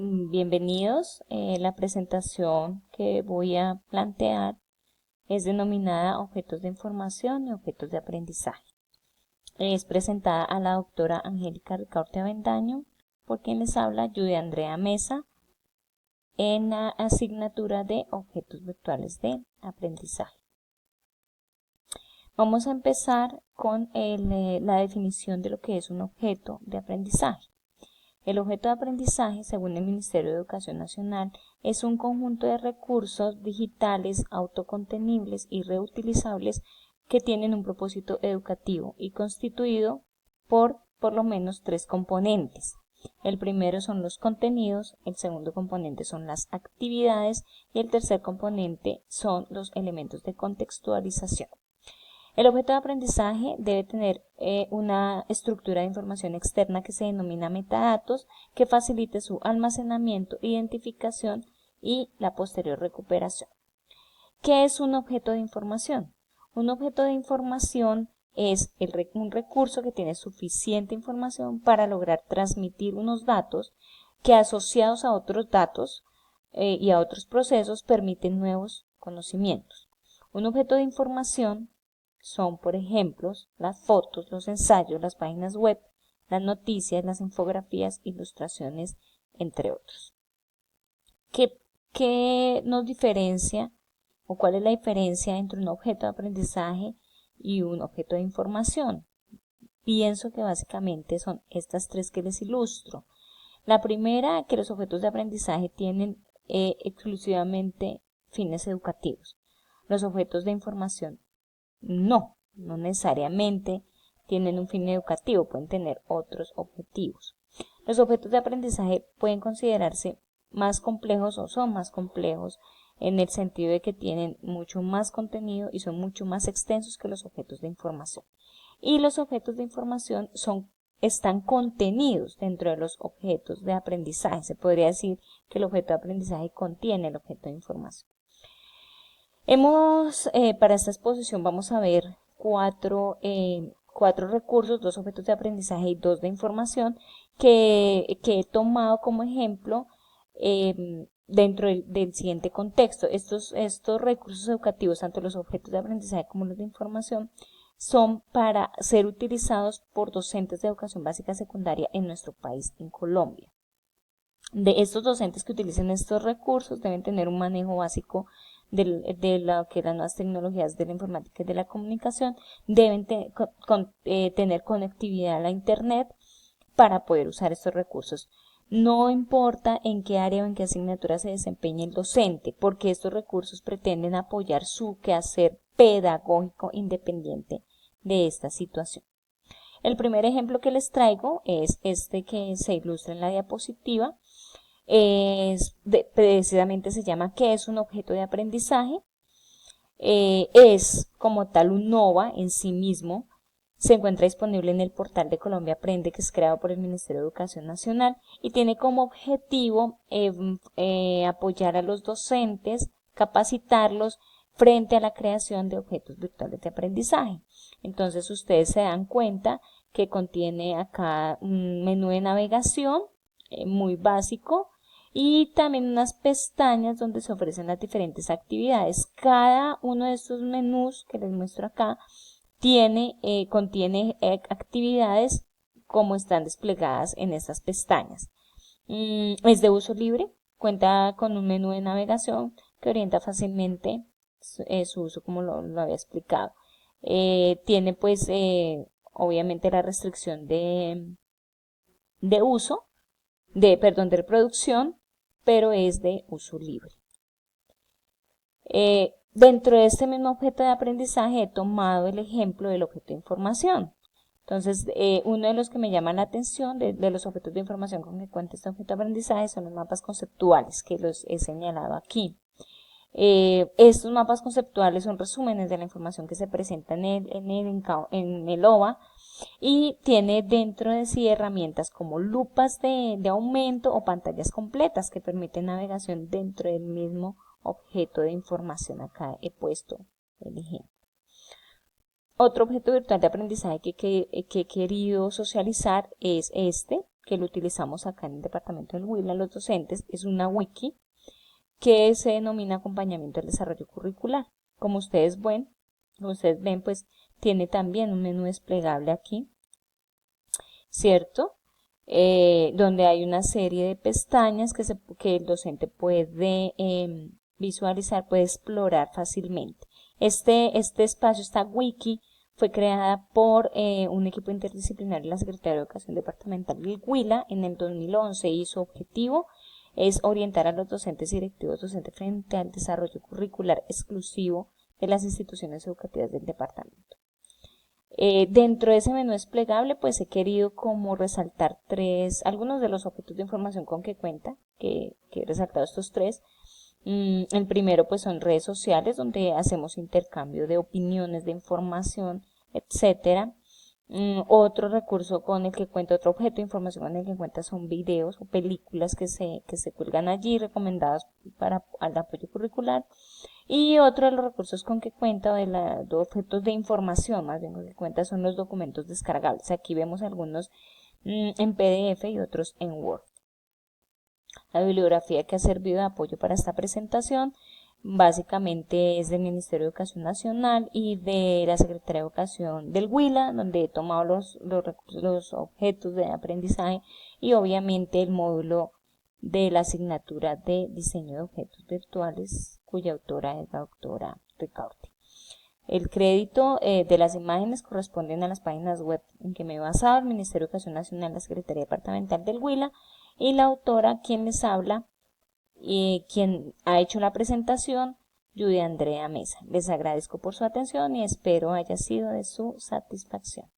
Bienvenidos. La presentación que voy a plantear es denominada Objetos de Información y Objetos de Aprendizaje. Es presentada a la doctora Angélica Ricaurte Avendaño, por quien les habla Judy Andrea Mesa, en la asignatura de Objetos Virtuales de Aprendizaje. Vamos a empezar con la definición de lo que es un objeto de aprendizaje. El objeto de aprendizaje, según el Ministerio de Educación Nacional, es un conjunto de recursos digitales autocontenibles y reutilizables que tienen un propósito educativo y constituido por lo menos tres componentes. El primero son los contenidos, el segundo componente son las actividades y el tercer componente son los elementos de contextualización. El objeto de aprendizaje debe tener una estructura de información externa que se denomina metadatos, que facilite su almacenamiento, identificación y la posterior recuperación. ¿Qué es un objeto de información? Un objeto de información es un recurso que tiene suficiente información para lograr transmitir unos datos que, asociados a otros datos y a otros procesos, permiten nuevos conocimientos. Un objeto de información son, por ejemplo, las fotos, los ensayos, las páginas web, las noticias, las infografías, ilustraciones, entre otros. ¿Qué nos diferencia o cuál es la diferencia entre un objeto de aprendizaje y un objeto de información? Pienso que básicamente son estas tres que les ilustro. La primera, que los objetos de aprendizaje tienen exclusivamente fines educativos. Los objetos de información no necesariamente tienen un fin educativo, pueden tener otros objetivos. Los objetos de aprendizaje pueden considerarse más complejos o son más complejos en el sentido de que tienen mucho más contenido y son mucho más extensos que los objetos de información. Y los objetos de información están contenidos dentro de los objetos de aprendizaje. Se podría decir que el objeto de aprendizaje contiene el objeto de información. Para esta exposición vamos a ver cuatro recursos, 2 objetos de aprendizaje y 2 de información que he tomado como ejemplo dentro del siguiente contexto. Estos recursos educativos, tanto los objetos de aprendizaje como los de información, son para ser utilizados por docentes de educación básica secundaria en nuestro país, en Colombia. De estos docentes que utilicen estos recursos deben tener un manejo básico de lo que las nuevas tecnologías de la informática y de la comunicación, deben tener conectividad a la internet para poder usar estos recursos. No importa en qué área o en qué asignatura se desempeñe el docente, porque estos recursos pretenden apoyar su quehacer pedagógico independiente de esta situación. El primer ejemplo que les traigo es este que se ilustra en la diapositiva. Precisamente se llama ¿qué es un objeto de aprendizaje? Es como tal un NOVA en sí mismo. Se encuentra disponible en el portal de Colombia Aprende, que es creado por el Ministerio de Educación Nacional y tiene como objetivo apoyar a los docentes, capacitarlos frente a la creación de objetos virtuales de aprendizaje. Entonces ustedes se dan cuenta que contiene acá un menú de navegación muy básico y también unas pestañas donde se ofrecen las diferentes actividades. Cada uno de estos menús que les muestro acá contiene actividades como están desplegadas en estas pestañas. Es de uso libre, cuenta con un menú de navegación que orienta fácilmente su uso, como lo había explicado. Tiene pues obviamente la restricción de uso, de reproducción, pero es de uso libre. Dentro de este mismo objeto de aprendizaje he tomado el ejemplo del objeto de información. Entonces, uno de los que me llama la atención de los objetos de información con que cuenta este objeto de aprendizaje son los mapas conceptuales, que los he señalado aquí. Estos mapas conceptuales son resúmenes de la información que se presenta en el OVA y tiene dentro de sí herramientas como lupas de aumento o pantallas completas que permiten navegación dentro del mismo objeto de información. Acá he puesto el ejemplo. Otro objeto virtual de aprendizaje que he querido socializar es este, que lo utilizamos acá en el departamento del Huila, los docentes, es una wiki que se denomina acompañamiento al desarrollo curricular. Como ustedes ven, pues tiene también un menú desplegable aquí, ¿cierto? Donde hay una serie de pestañas que el docente puede visualizar, puede explorar fácilmente. Este espacio, esta wiki, fue creada por un equipo interdisciplinario de la Secretaría de Educación Departamental del Huila en el 2011 y su objetivo es orientar a los docentes y directivos docentes frente al desarrollo curricular exclusivo de las instituciones educativas del departamento. Dentro de ese menú desplegable, pues he querido como resaltar algunos de los objetos de información con que cuenta, que he resaltado estos tres. El primero, pues son redes sociales, donde hacemos intercambio de opiniones, de información, etcétera. Otro recurso con el que cuenta, otro objeto de información con el que cuenta son videos o películas que se cuelgan allí, recomendadas para el apoyo curricular. Y otro de los recursos con que cuenta, de los objetos de información más bien con que cuenta, son los documentos descargables. Aquí vemos algunos en PDF y otros en Word. La bibliografía que ha servido de apoyo para esta presentación básicamente es del Ministerio de Educación Nacional y de la Secretaría de Educación del Huila, donde he tomado los objetos de aprendizaje y obviamente el módulo de la asignatura de diseño de objetos virtuales, cuya autora es la doctora Ricaurte. El crédito de las imágenes corresponden a las páginas web en que me he basado, el Ministerio de Educación Nacional, la Secretaría Departamental del Huila, y la autora, quien les habla, y quien ha hecho la presentación, Judy Andrea Mesa. Les agradezco por su atención y espero haya sido de su satisfacción.